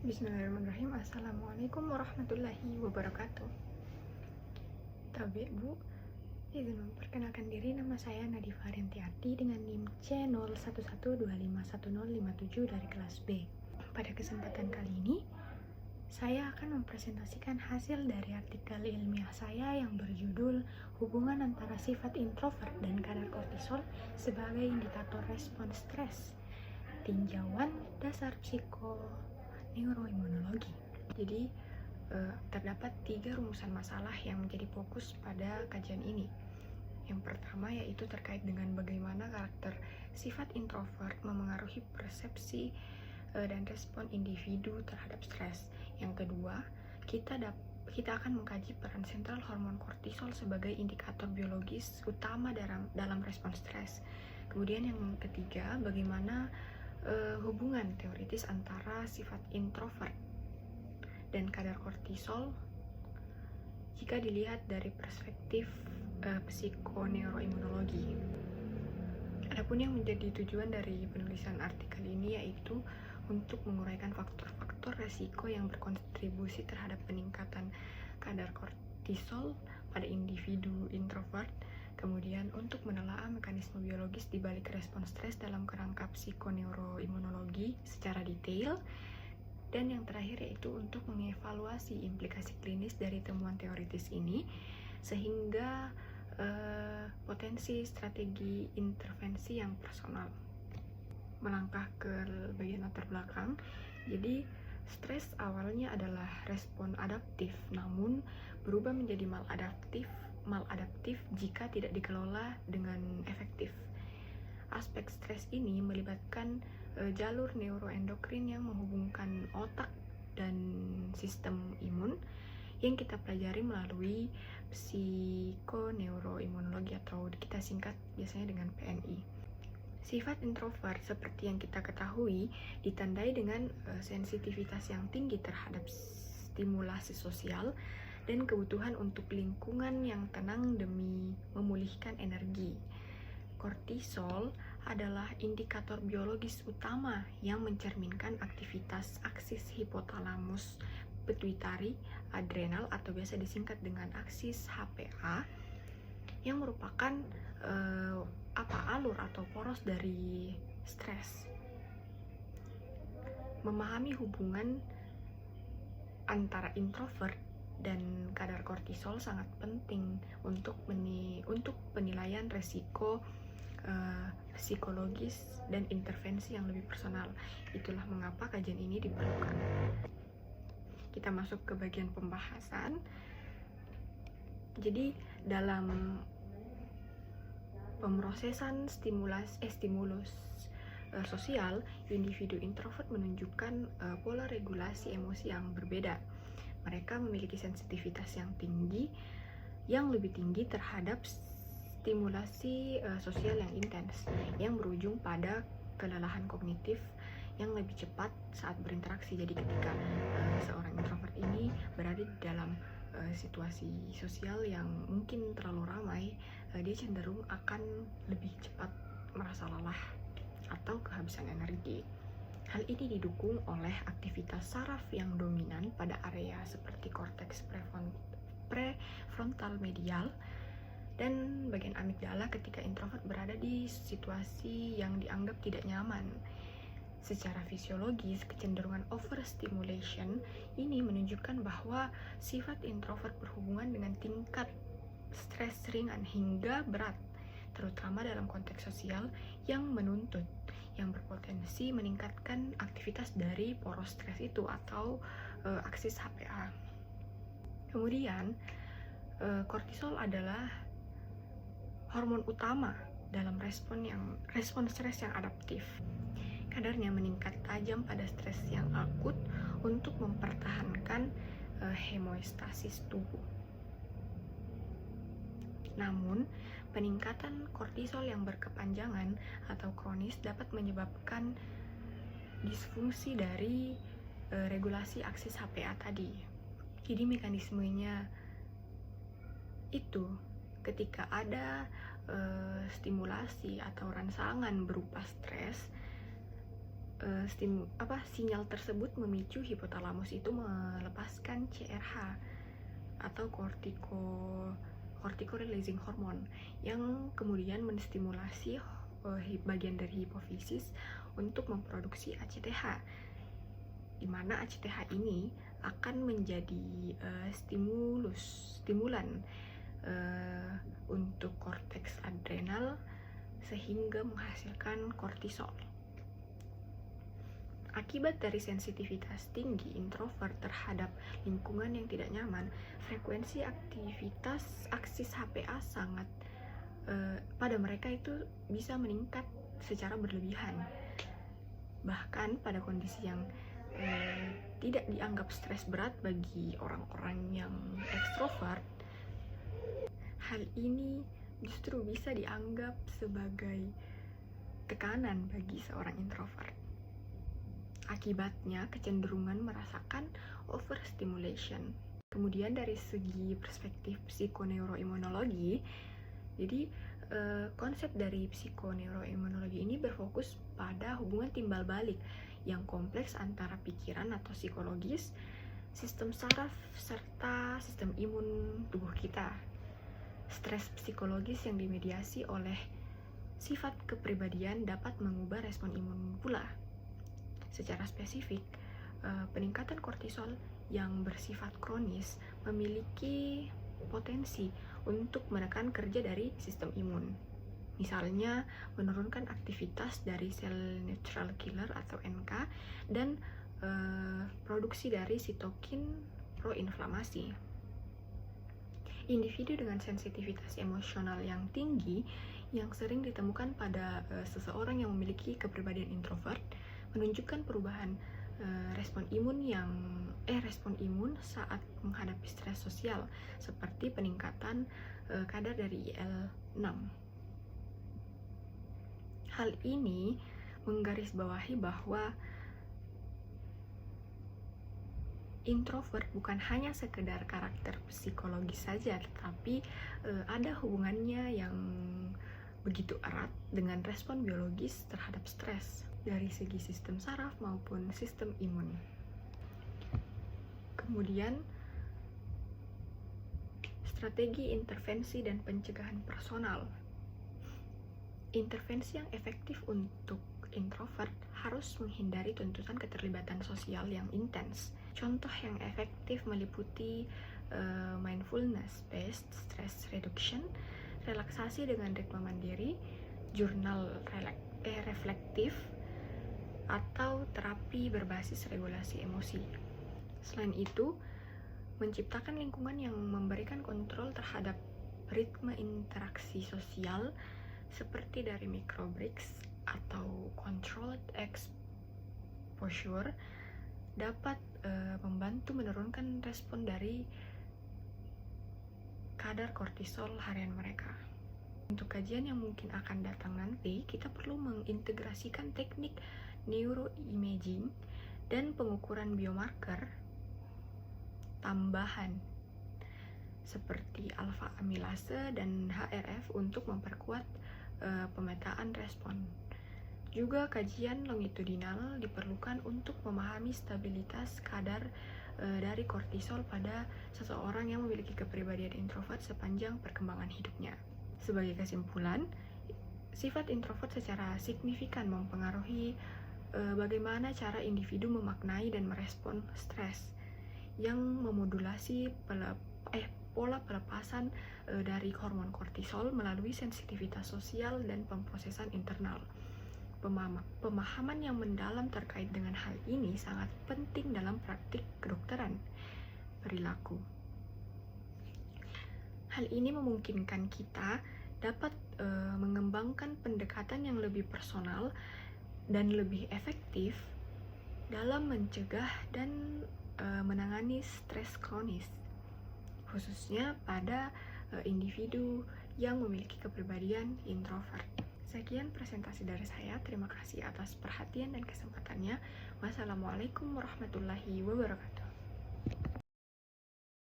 Bismillahirrahmanirrahim. Assalamualaikum warahmatullahi wabarakatuh. Tabe Bu, izin memperkenalkan diri. Nama saya Nadifa Rentiati dengan NIM C0112511057 dari kelas B. Pada kesempatan kali ini, saya akan mempresentasikan hasil dari artikel ilmiah saya yang berjudul Hubungan antara sifat introvert dan kadar kortisol sebagai indikator respon stres. Tinjauan dasar psikoneuroimunologi. Jadi terdapat 3 rumusan masalah yang menjadi fokus pada kajian ini. Yang pertama yaitu terkait dengan bagaimana karakter sifat introvert memengaruhi persepsi dan respon individu terhadap stres. Yang kedua, kita akan mengkaji peran sentral hormon kortisol sebagai indikator biologis utama dalam respon stres. Kemudian yang ketiga, bagaimana hubungan teoritis antara sifat introvert dan kadar kortisol jika dilihat dari perspektif psikoneuroimunologi. Adapun yang menjadi tujuan dari penulisan artikel ini yaitu untuk menguraikan faktor-faktor resiko yang berkontribusi terhadap peningkatan kadar kortisol pada individu introvert, kemudian untuk menelaah mekanisme biologis di balik respon stres dalam kerangka psikoneuroimunologi secara detail, dan yang terakhir yaitu untuk mengevaluasi implikasi klinis dari temuan teoritis ini sehingga potensi strategi intervensi yang personal. Melangkah ke bagian latar belakang, jadi stres awalnya adalah respon adaptif, namun berubah menjadi maladaptif jika tidak dikelola dengan efektif. Aspek stres ini melibatkan jalur neuroendokrin yang menghubungkan otak dan sistem imun yang kita pelajari melalui psikoneuroimunologi atau kita singkat biasanya dengan PNI. Sifat introvert seperti yang kita ketahui ditandai dengan sensitivitas yang tinggi terhadap stimulasi sosial dan kebutuhan untuk lingkungan yang tenang demi memulihkan energi. Kortisol adalah indikator biologis utama yang mencerminkan aktivitas aksis hipotalamus pituitari adrenal atau biasa disingkat dengan aksis HPA yang merupakan alur atau poros dari stres. Memahami hubungan antara introvert dan kadar kortisol sangat penting untuk penilaian resiko psikologis dan intervensi yang lebih personal. Itulah mengapa kajian ini diperlukan. Kita masuk ke bagian pembahasan. Jadi dalam pemrosesan stimulus sosial, individu introvert menunjukkan pola regulasi emosi yang berbeda. Mereka memiliki sensitivitas yang lebih tinggi terhadap stimulasi sosial yang intens, yang berujung pada kelelahan kognitif yang lebih cepat saat berinteraksi. Jadi ketika seorang introvert ini berada di dalam situasi sosial yang mungkin terlalu ramai, dia cenderung akan lebih cepat merasa lelah atau kehabisan energi. Hal ini didukung oleh aktivitas saraf yang dominan pada area seperti korteks prefrontal medial dan bagian amigdala ketika introvert berada di situasi yang dianggap tidak nyaman. Secara fisiologis, kecenderungan overstimulation ini menunjukkan bahwa sifat introvert berhubungan dengan tingkat stres ringan hingga berat, terutama dalam konteks sosial yang menuntut, yang berpotensi meningkatkan aktivitas dari poros stres itu atau aksis HPA. Kemudian, kortisol adalah hormon utama dalam respon stres yang adaptif. Kadarnya meningkat tajam pada stres yang akut untuk mempertahankan homeostasis tubuh. Namun, peningkatan kortisol yang berkepanjangan atau kronis dapat menyebabkan disfungsi dari regulasi aksis HPA tadi. Jadi mekanismenya itu ketika ada stimulasi atau rangsangan berupa stres, sinyal tersebut memicu hipotalamus itu melepaskan CRH atau cortico releasing hormone yang kemudian menstimulasi bagian dari hipofisis untuk memproduksi ACTH, di mana ACTH ini akan menjadi stimulan untuk korteks adrenal sehingga menghasilkan kortisol. Akibat dari sensitivitas tinggi introvert terhadap lingkungan yang tidak nyaman, frekuensi aktivitas aksis HPA sangat pada mereka itu bisa meningkat secara berlebihan. Bahkan pada kondisi yang tidak dianggap stres berat bagi orang-orang yang ekstrovert, hal ini justru bisa dianggap sebagai tekanan bagi seorang introvert. Akibatnya kecenderungan merasakan overstimulation. Kemudian dari segi perspektif psikoneuroimunologi, jadi konsep dari psikoneuroimunologi ini berfokus pada hubungan timbal balik yang kompleks antara pikiran atau psikologis, sistem saraf, serta sistem imun tubuh kita. Stres psikologis yang dimediasi oleh sifat kepribadian dapat mengubah respon imun pula. Secara spesifik, peningkatan kortisol yang bersifat kronis memiliki potensi untuk menekan kerja dari sistem imun. Misalnya, menurunkan aktivitas dari sel neutral killer atau NK dan produksi dari sitokin proinflamasi. Individu dengan sensitivitas emosional yang tinggi yang sering ditemukan pada seseorang yang memiliki kepribadian introvert menunjukkan perubahan respon imun saat menghadapi stres sosial, seperti peningkatan kadar dari IL-6. Hal ini menggarisbawahi bahwa introvert bukan hanya sekedar karakter psikologis saja, tetapi ada hubungannya yang begitu erat dengan respon biologis terhadap stres dari segi sistem saraf maupun sistem imun. Kemudian, strategi intervensi dan pencegahan personal. Intervensi yang efektif untuk introvert harus menghindari tuntutan keterlibatan sosial yang intens. Contoh yang efektif meliputi mindfulness-based stress reduction, relaksasi dengan ritme mandiri, jurnal reflektif, atau terapi berbasis regulasi emosi. Selain itu, menciptakan lingkungan yang memberikan kontrol terhadap ritme interaksi sosial seperti dari microbreaks atau controlled exposure dapat membantu menurunkan respon dari kadar kortisol harian mereka. Untuk kajian yang mungkin akan datang nanti, kita perlu mengintegrasikan teknik neuroimaging dan pengukuran biomarker tambahan seperti alfa amilase dan HRF untuk memperkuat pemetaan respon. Juga kajian longitudinal diperlukan untuk memahami stabilitas kadar dari kortisol pada seseorang yang memiliki kepribadian introvert sepanjang perkembangan hidupnya. Sebagai kesimpulan, sifat introvert secara signifikan mempengaruhi bagaimana cara individu memaknai dan merespon stres, yang memodulasi pola pelepasan dari hormon kortisol melalui sensitivitas sosial dan pemrosesan internal. Pemahaman yang mendalam terkait dengan hal ini sangat penting dalam praktik kedokteran perilaku. Hal ini memungkinkan kita dapat mengembangkan pendekatan yang lebih personal dan lebih efektif dalam mencegah dan menangani stres kronis, khususnya pada individu yang memiliki kepribadian introvert. Sekian presentasi dari saya. Terima kasih atas perhatian dan kesempatannya. Wassalamualaikum warahmatullahi wabarakatuh.